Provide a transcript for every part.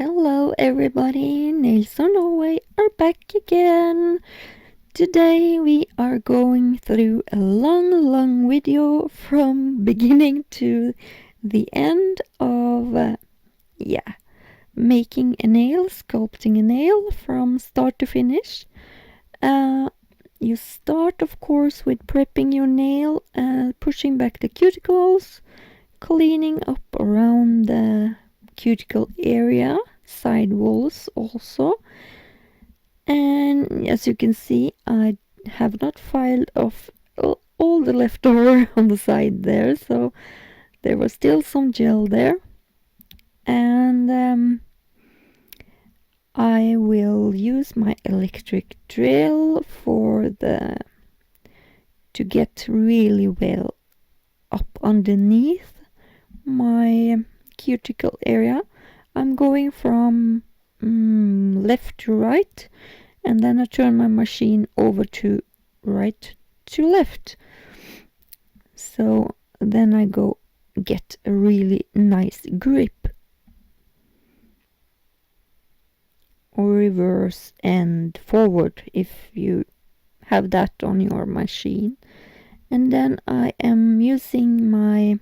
Hello everybody, Nails of Norway are back again. Today we are going through a long video from beginning to the end of making a nail, sculpting a nail from start to finish. You start of course with prepping your nail, pushing back the cuticles, cleaning up around the cuticle area, side walls also. And as you can see, I have not filed off all the leftover on the side there, so there was still some gel there. And I will use my electric drill to get really well up underneath my cuticle area. I'm going from left to right, and then I turn my machine over to right to left. So then I go get a really nice grip. Or reverse and forward if you have that on your machine. And then I am using my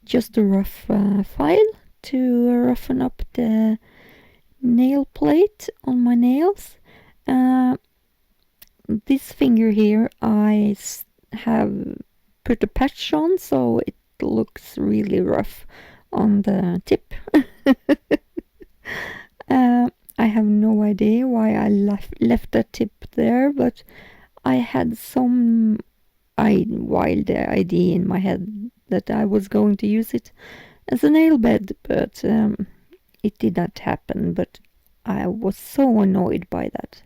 just a rough file to roughen up the nail plate on my nails. This finger here I have put a patch on, so it looks really rough on the tip. I have no idea why I left that tip there, but I had some wild idea in my head that I was going to use it as a nail bed, but it did not happen. But I was so annoyed by that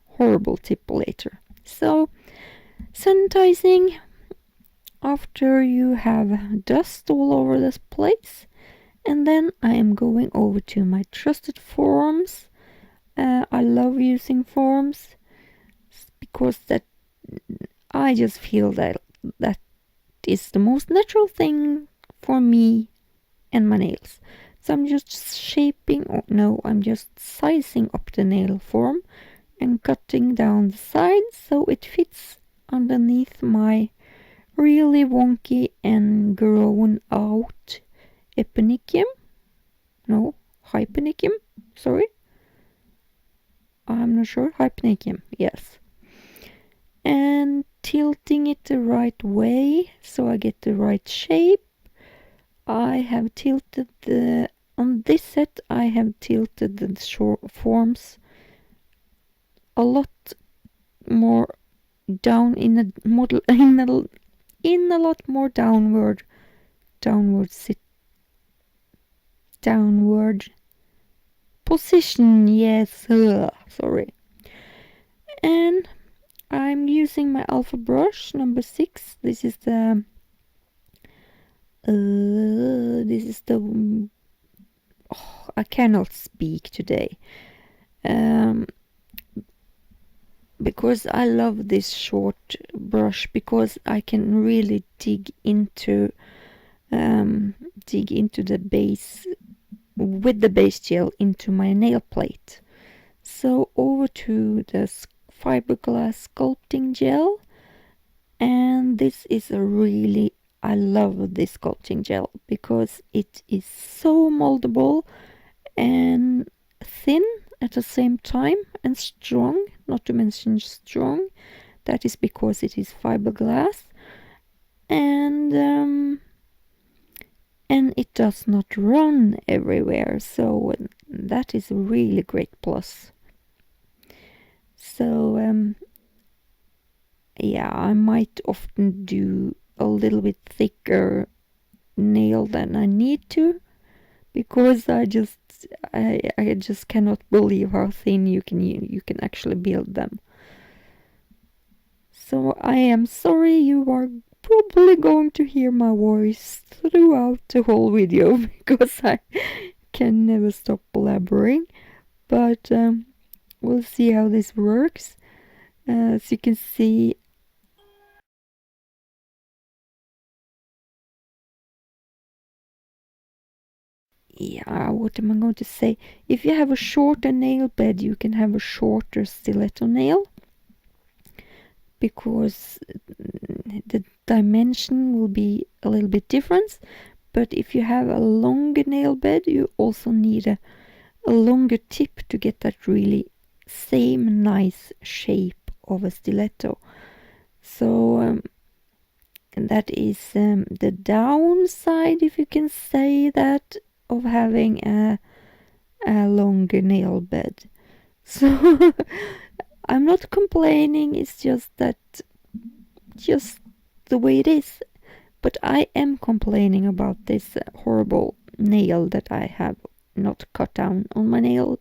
horrible tip later. So sanitizing after you have dust all over this place, and then I am going over to my trusted forms. I love using forms because I just feel that is the most natural thing for me and my nails. So I'm just I'm just sizing up the nail form and cutting down the sides so it fits underneath my really wonky and grown out hyponychium, sorry. I'm not sure, hyponychium, yes. And tilting it the right way so I get the right shape. I have tilted on this set I have tilted the short forms a lot more down in a model in a lot more downward position, yes, sorry. And I'm using my alpha brush number 6. This is the I cannot speak today because I love this short brush, because I can really dig into the base with the base gel into my nail plate. So over to the Fiberglass Sculpting Gel, and this is I love this sculpting gel because it is so moldable and thin at the same time, and strong, not to mention strong. That is because it is fiberglass, and it does not run everywhere, so that is a really great plus. So I might often do a little bit thicker nail than I need to, because I just cannot believe how thin you can actually build them. So I am sorry, you are probably going to hear my voice throughout the whole video because I can never stop blabbering, but we'll see how this works. As you can see, yeah, what am I going to say? If you have a shorter nail bed, you can have a shorter stiletto nail, because the dimension will be a little bit different. But if you have a longer nail bed, you also need a longer tip to get that really same nice shape of a stiletto. So that is the downside, if you can say that, of having a longer nail bed. So I'm not complaining, it's just the way it is. But I am complaining about this horrible nail that I have not cut down on my nail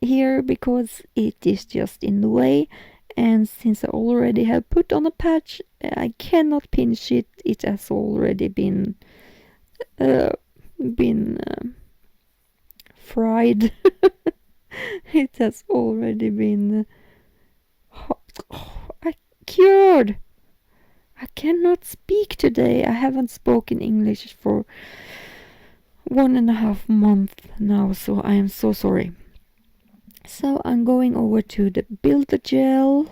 here, because it is just in the way. And since I already have put on a patch, I cannot pinch it. It has already been fried. It has already been cured. I cannot speak today. I haven't spoken English for 1.5 months now, so I am so sorry. So I'm going over to the buildergel,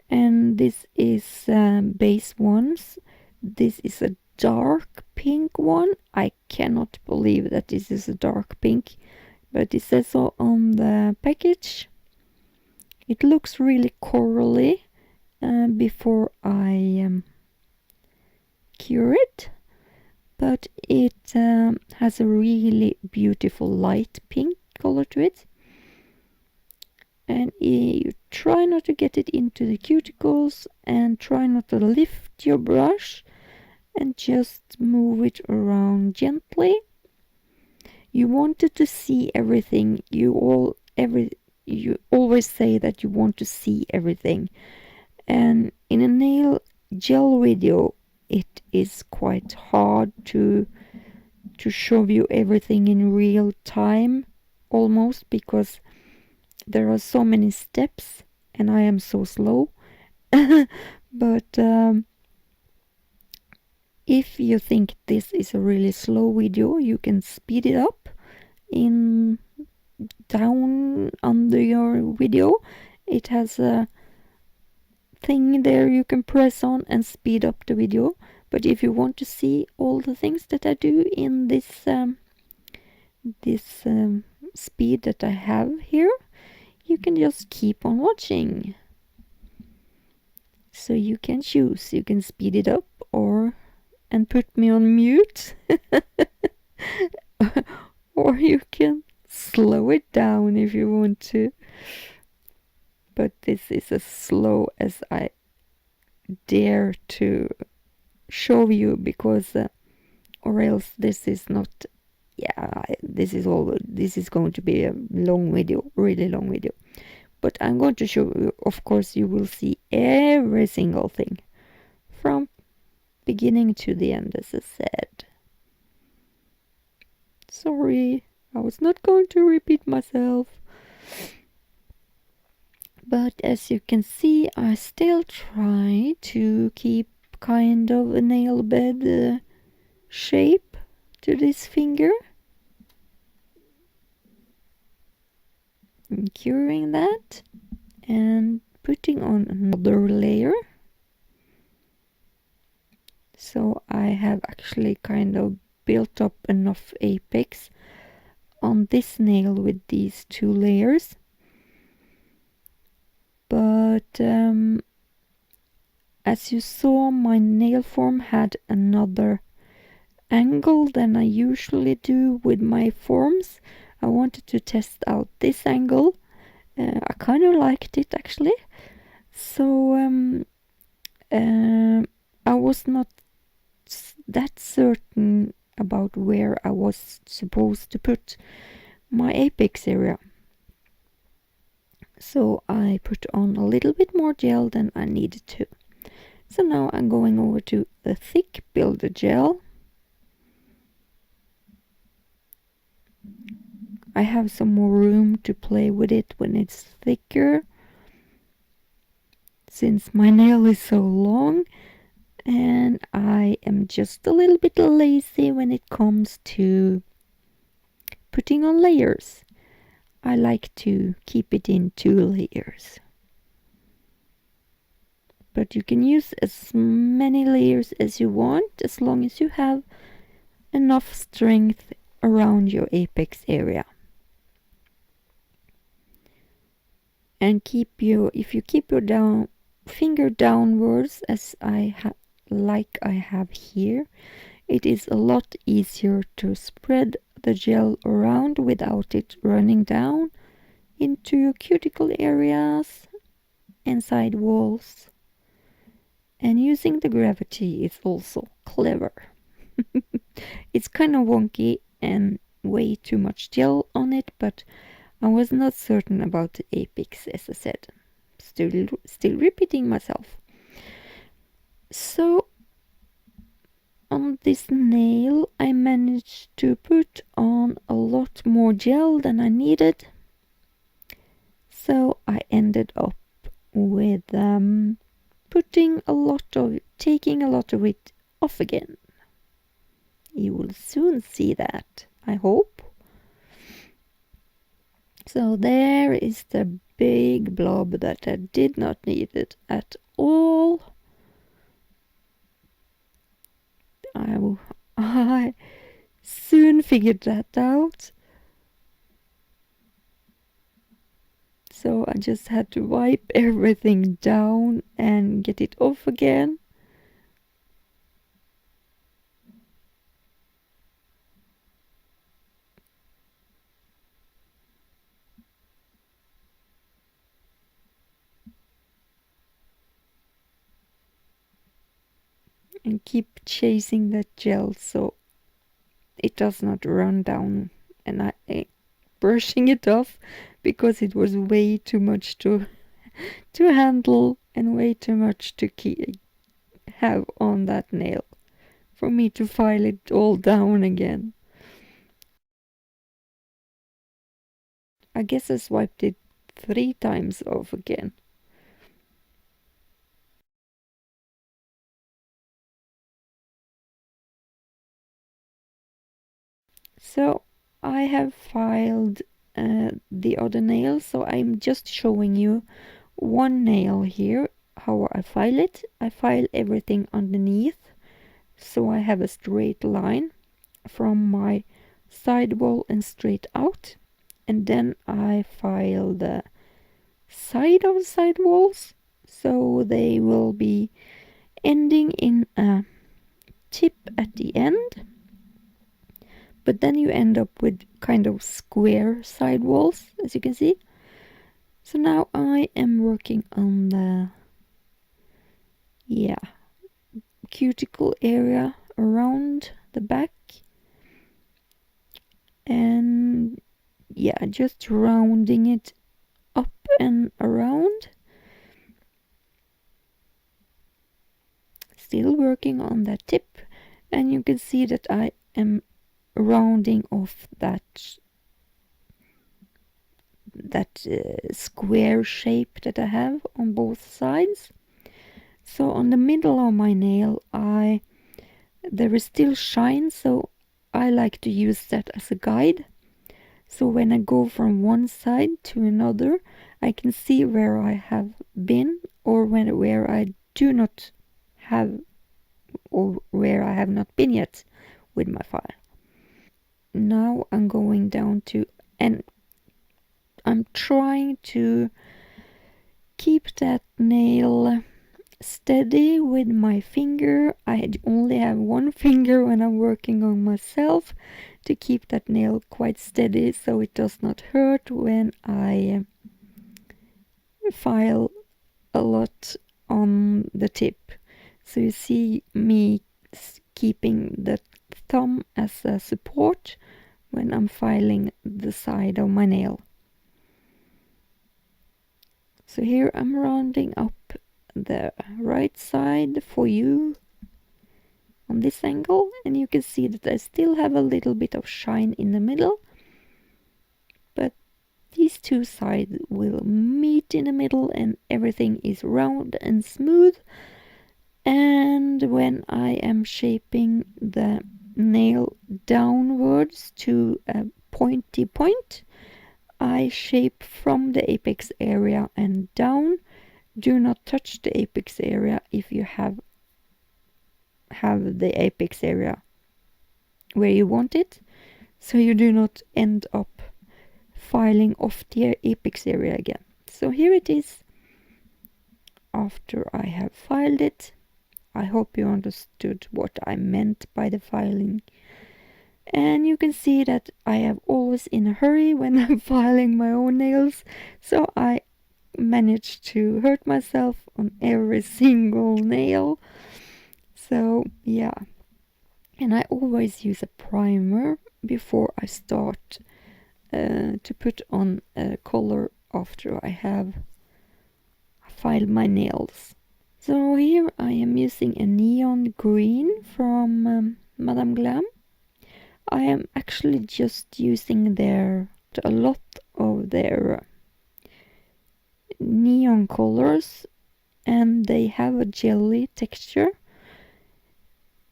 and this is base ones. This is a dark pink one. I cannot believe that this is a dark pink, but it says so on the package. It looks really corally before I cure it, but it has a really beautiful light pink color to it. And you try not to get it into the cuticles, and try not to lift your brush, and just move it around gently. You wanted to see everything. You always say that you want to see everything, and in a nail gel video it is quite hard to show you everything in real time, almost, because there are so many steps and I am so slow. But if you think this is a really slow video, you can speed it up in down under your video. It has a thing there you can press on and speed up the video. But if you want to see all the things that I do in this speed that I have here, you can just keep on watching. So you can choose. You can speed it up and put me on mute, or you can slow it down if you want to. But this is as slow as I dare to show you, because or else this is not. Yeah, this is going to be a long video, really long video. But I'm going to show you. Of course, you will see every single thing from beginning to the end, as I said. Sorry, I was not going to repeat myself. But as you can see, I still try to keep kind of a nail bed shape to this finger. I'm curing that and putting on another layer. So I have actually kind of built up enough apex on this nail with these 2 layers. But as you saw, my nail form had another angle than I usually do with my forms. I wanted to test out this angle. I kind of liked it, actually. So I was not that certain about where I was supposed to put my apex area. So I put on a little bit more gel than I needed to. So now I'm going over to the thick builder gel. I have some more room to play with it when it's thicker, since my nail is so long, And I am just a little bit lazy when it comes to putting on layers. I like to keep it in 2 layers. But you can use as many layers as you want, as long as you have enough strength around your apex area. And if you keep your finger downwards, as I have here, it is a lot easier to spread the gel around without it running down into your cuticle areas and side walls. And using the gravity is also clever. It's kind of wonky and way too much gel on it, but I was not certain about the apex, as I said. Still repeating myself. So on this nail I managed to put on a lot more gel than I needed. So I ended up with taking a lot of it off again. You will soon see that, I hope. So there is the big blob that I did not need it at all. I soon figured that out. So I just had to wipe everything down and get it off again. And keep chasing that gel so it does not run down, and I brushing it off because it was way too much to handle and way too much to have on that nail for me to file it all down again. I guess I swiped it 3 times off again. So I have filed the other nail, so I'm just showing you one nail here, how I file it. I file everything underneath, so I have a straight line from my sidewall and straight out, and then I file the side of the sidewalls, so they will be ending in a tip at the end. But then you end up with kind of square sidewalls, as you can see. So now I am working on the cuticle area around the back. And just rounding it up and around. Still working on that tip. And you can see that I am rounding off that square shape that I have on both sides. So on the middle of my nail there is still shine, so I like to use that as a guide. So when I go from one side to another, I can see where I have been, or where I do not have, or where I have not been yet with my file. Now I'm going down to, and I'm trying to keep that nail steady with my finger. I only have one finger when I'm working on myself to keep that nail quite steady so it does not hurt when I file a lot on the tip. So you see me keeping the thumb as a support when I'm filing the side of my nail. So here I'm rounding up the right side for you on this angle, and you can see that I still have a little bit of shine in the middle, but these two sides will meet in the middle and everything is round and smooth, And when I am shaping the nail downwards to a pointy point, I shape from the apex area and down. Do not touch the apex area if you have the apex area where you want it, so you do not end up filing off the apex area again. So here it is after I have filed it. I hope you understood what I meant by the filing. And you can see that I am always in a hurry when I'm filing my own nails, so I managed to hurt myself on every single nail. So yeah, and I always use a primer before I start to put on a color after I have filed my nails. So here I am using a neon green from Madame Glam. I am actually just using a lot of their neon colors, and they have a jelly texture.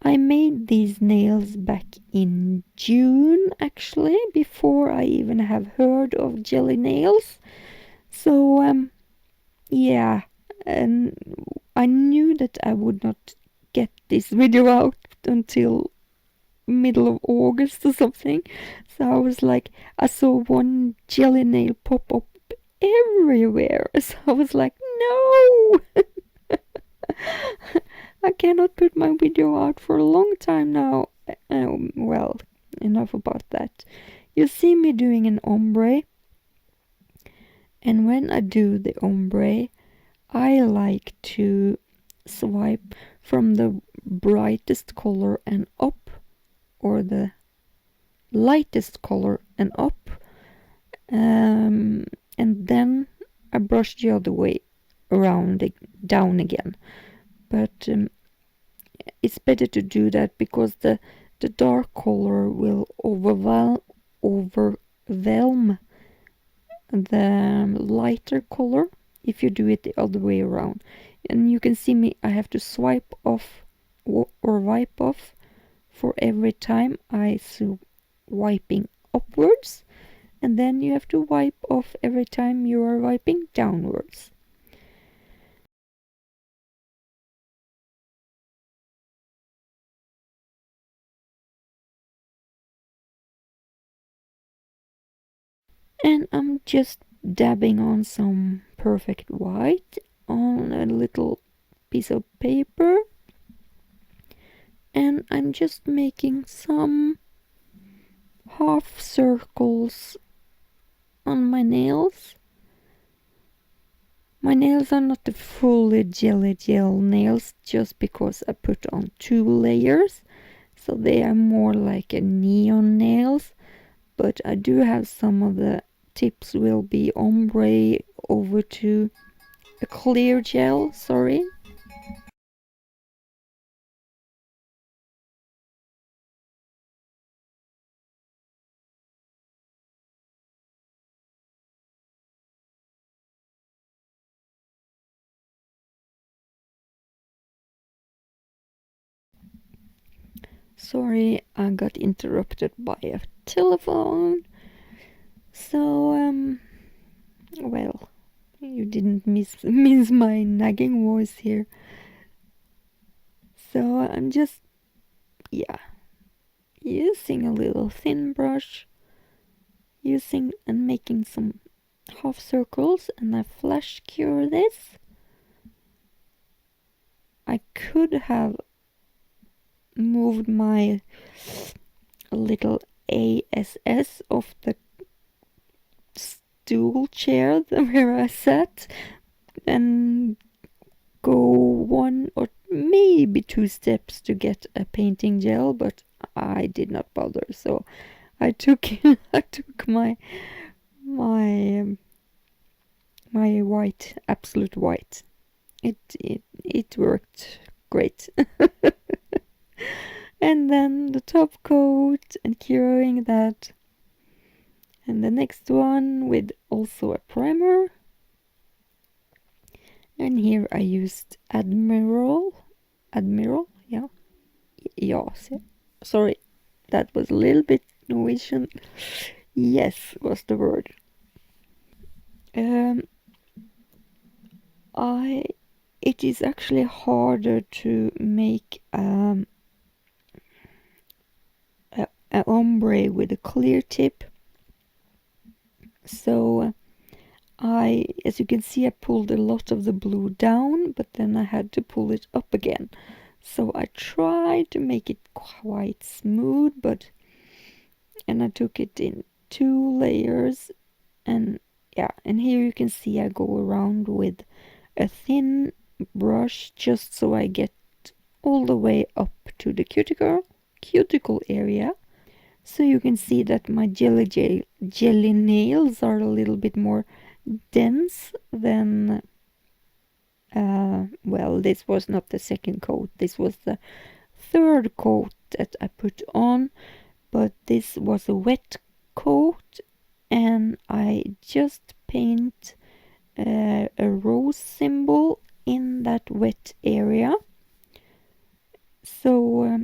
I made these nails back in June, actually, before I even have heard of jelly nails. So yeah, and I knew that I would not get this video out until middle of August or something. So I was like, I saw one jelly nail pop up everywhere. So I was like, no! I cannot put my video out for a long time now. Well, enough about that. You see me doing an ombre. And when I do the ombre, I like to swipe from the brightest color and up, or the lightest color and up, and then I brush the other way around down again. But it's better to do that because the dark color will overwhelm the lighter color if you do it the other way around. And you can see me, I have to swipe off or wipe off for every time I wiping upwards, and then you have to wipe off every time you are wiping downwards. And I'm just dabbing on some perfect white on a little piece of paper, and I'm just making some half circles on my nails. My nails are not the fully jelly gel nails just because I put on 2 layers, so they are more like a neon nails, but I do have some of the tips will be ombre over to a clear gel, sorry. Sorry, I got interrupted by a telephone. So, well, you didn't miss my nagging voice here. So I'm just, yeah, using a little thin brush, using and making some half circles, and I flash cure this. I could have moved my little ASS off the stool chair where I sat and go 1 or maybe 2 steps to get a painting gel, but I did not bother. So I took my white, absolute white. It worked great. And then the top coat and curing that. And the next one with also a primer. And here I used Admiral Admiral, yeah. Yes, yeah. Sorry, that was a little bit Norwegian. Yes, was the word. Um, it is actually harder to make a ombre with a clear tip. So as you can see, I pulled a lot of the blue down, but then I had to pull it up again. So I tried to make it quite smooth, and I took it in 2 layers, and yeah, and here you can see I go around with a thin brush just so I get all the way up to the cuticle area. So you can see that my jelly nails are a little bit more dense than well, this was not the second coat, this was the third coat that I put on, but this was a wet coat, and I just paint a rose symbol in that wet area. So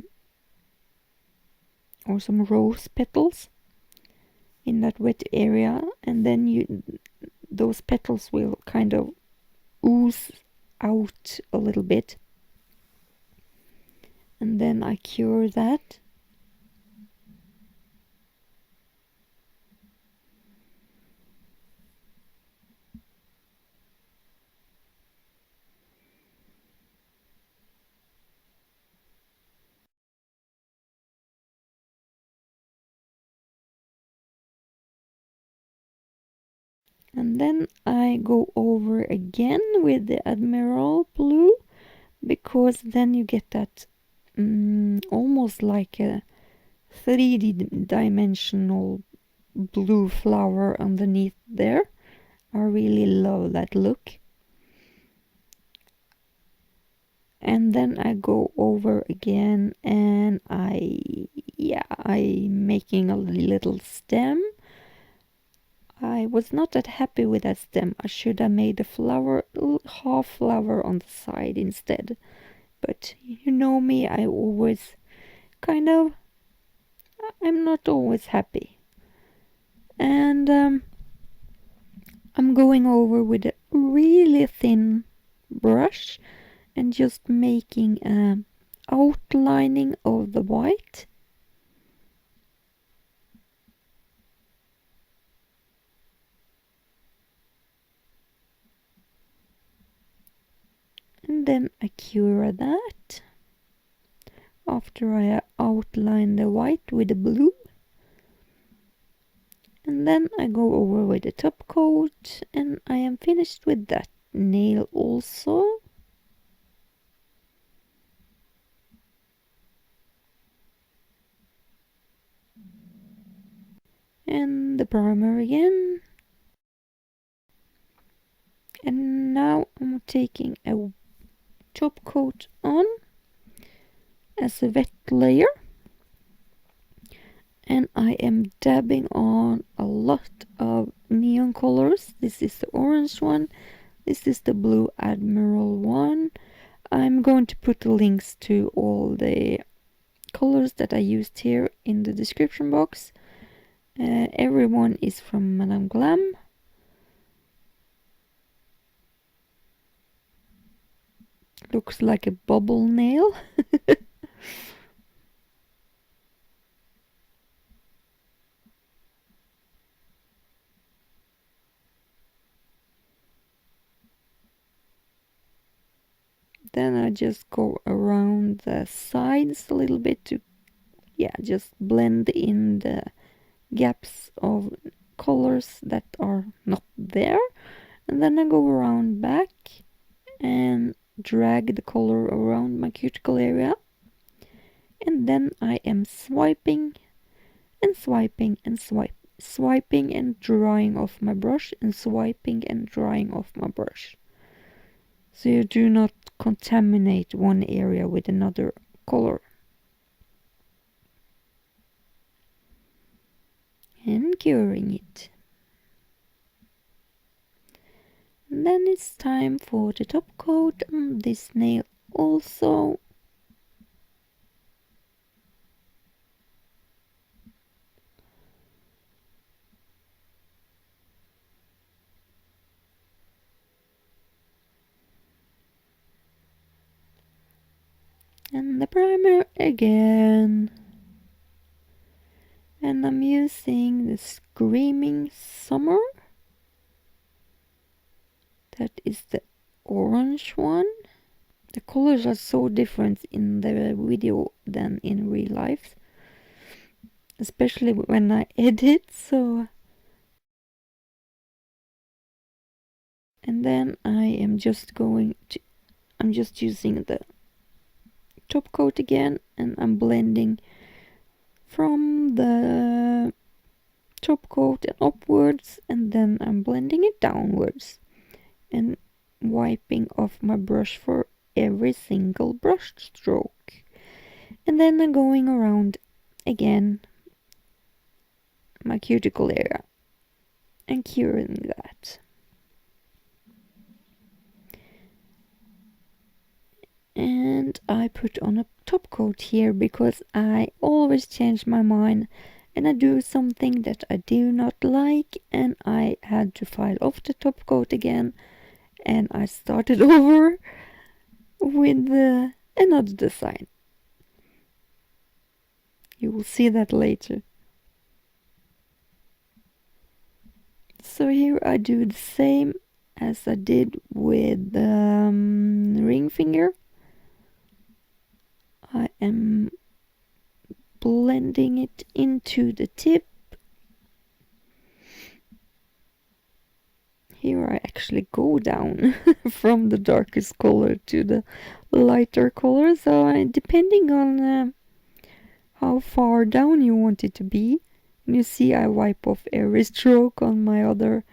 or some rose petals in that wet area, and then those petals will kind of ooze out a little bit, and then I cure that. And then I go over again with the Admiral blue, because then you get that almost like a 3D dimensional blue flower underneath there. I really love that look. And then I go over again, and I'm making a little stem. I was not that happy with that stem. I should have made a flower, half flower on the side instead. But you know me, I always kind of, I'm not always happy. And I'm going over with a really thin brush and just making an outlining of the white. And then I cure that after I outline the white with the blue. And then I go over with the top coat, and I am finished with that nail also. And the primer again. And now I'm taking a top coat on as a wet layer, and I am dabbing on a lot of neon colors. This is the orange one, this is the blue Admiral one. I'm going to put the links to all the colors that I used here in the description box. Everyone is from Madame Glam. Looks like a bubble nail. Then I just go around the sides a little bit to, just blend in the gaps of colors that are not there. And then I go around back and drag the color around my cuticle area. And then I am swiping and swiping and swiping and drying off my brush, and swiping and drying off my brush. So you do not contaminate one area with another color. And curing it. And then it's time for the top coat on this nail also. the primer again. And I'm using the Screaming Summer. That is the orange one. The colors are so different in the video than in real life. Especially when I edit, so... And then I am just going to... I'm just using the top coat again, and I'm blending from the top coat and upwards, and then I'm blending it downwards and wiping off my brush for every single brush stroke. And then I'm going around again my cuticle area and curing that. And I put on a top coat here because I always change my mind and I do something that I do not like, and I had to file off the top coat again, and I started over with another design. You will see that later. So here I do the same as I did with the ring finger. I am blending it into the tip. Here I actually go down from the darkest color to the lighter color, so depending on how far down you want it to be. You see I wipe off every stroke on my other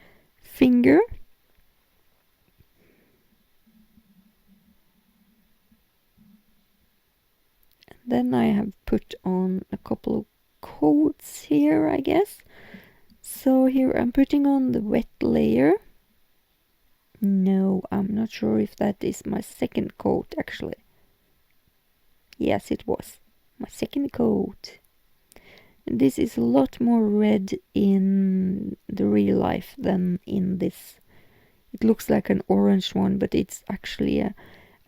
finger. Then I have put on a couple of coats here, I guess. So here I'm putting on the wet layer. No, I'm not sure if that is my second coat actually. Yes, it was my second coat. And this is a lot more red in the real life than in this. It looks like an orange one, but it's actually a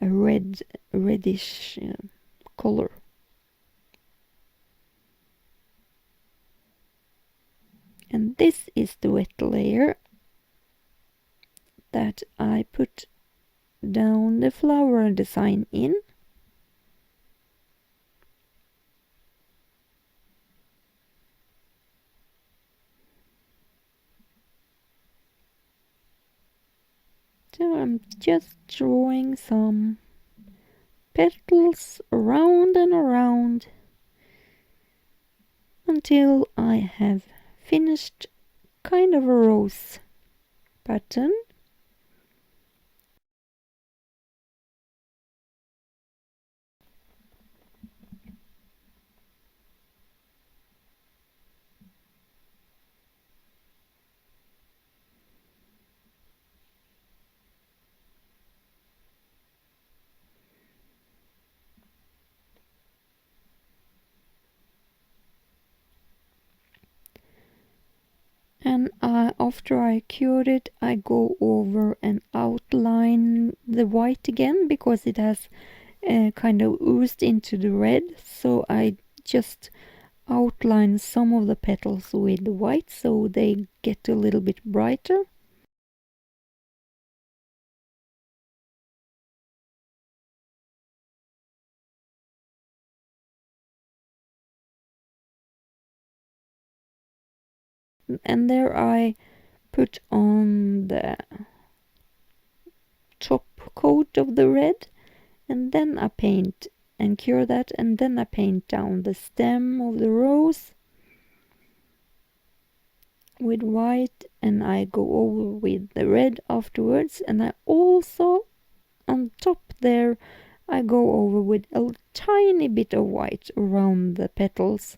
reddish color. And this is the wet layer that I put down the flower design in. So I'm just drawing some petals around and around until I have finished kind of a rose pattern. And after I cured it, I go over and outline the white again because it has kind of oozed into the red. So I just outline some of the petals with the white so they get a little bit brighter. And there I put on the top coat of the red, and then I paint and cure that, and then I paint down the stem of the rose with white, and I go over with the red afterwards, and I also on top there I go over with a tiny bit of white around the petals,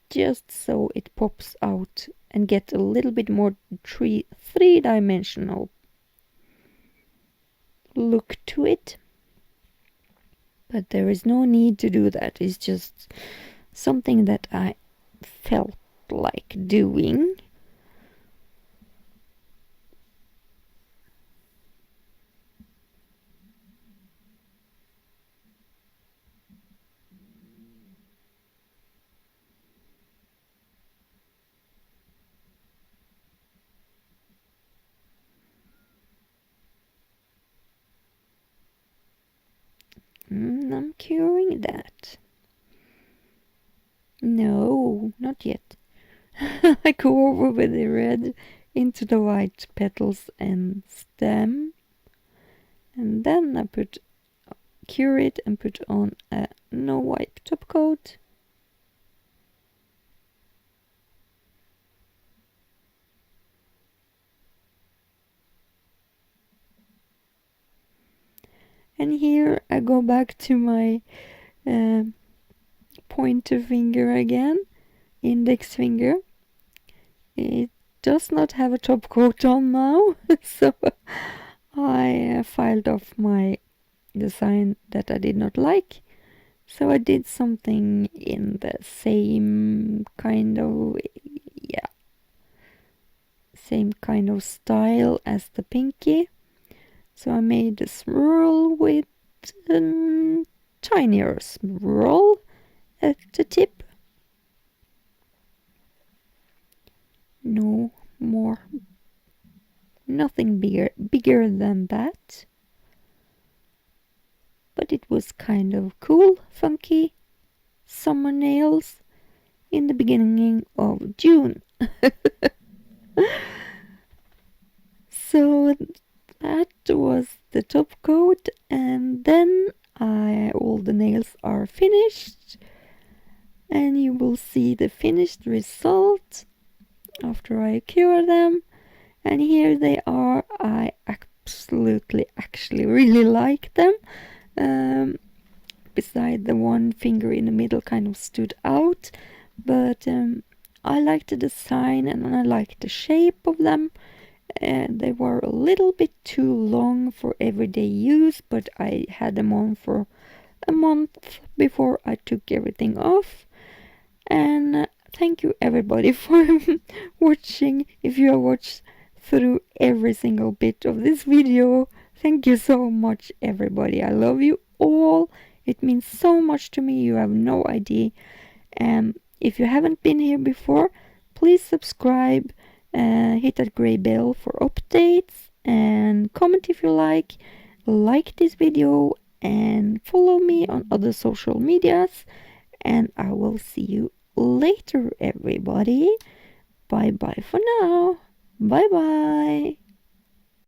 just so it pops out and get a little bit more three-dimensional look to it. But there is no need to do that. It's just something that I felt like doing. I'm curing that. No, not yet. I go over with the red into the white petals and stem, and then I cure it and put on a no wipe top coat. And here I go back to my pointer finger again, index finger. It does not have a top coat on now, so I filed off my design that I did not like. So I did something in the same kind of, same kind of style as the pinky. So I made a swirl with a tinier swirl at the tip. No more, nothing bigger than that. But it was kind of cool, funky summer nails in the beginning of June. So that was the top coat, and then all the nails are finished, and you will see the finished result after I cure them. And here they are. I actually really like them. Beside the one finger in the middle kind of stood out, but I liked the design and I liked the shape of them. They were a little bit too long for everyday use, but I had them on for a month before I took everything off. And thank you everybody for watching. If you have watched through every single bit of this video, thank you so much everybody. I love you all. It means so much to me, you have no idea. And if you haven't been here before, please subscribe, hit that gray bell for updates, and comment if you like this video, and follow me on other social medias. And I will see you later everybody. Bye bye for now. Bye bye.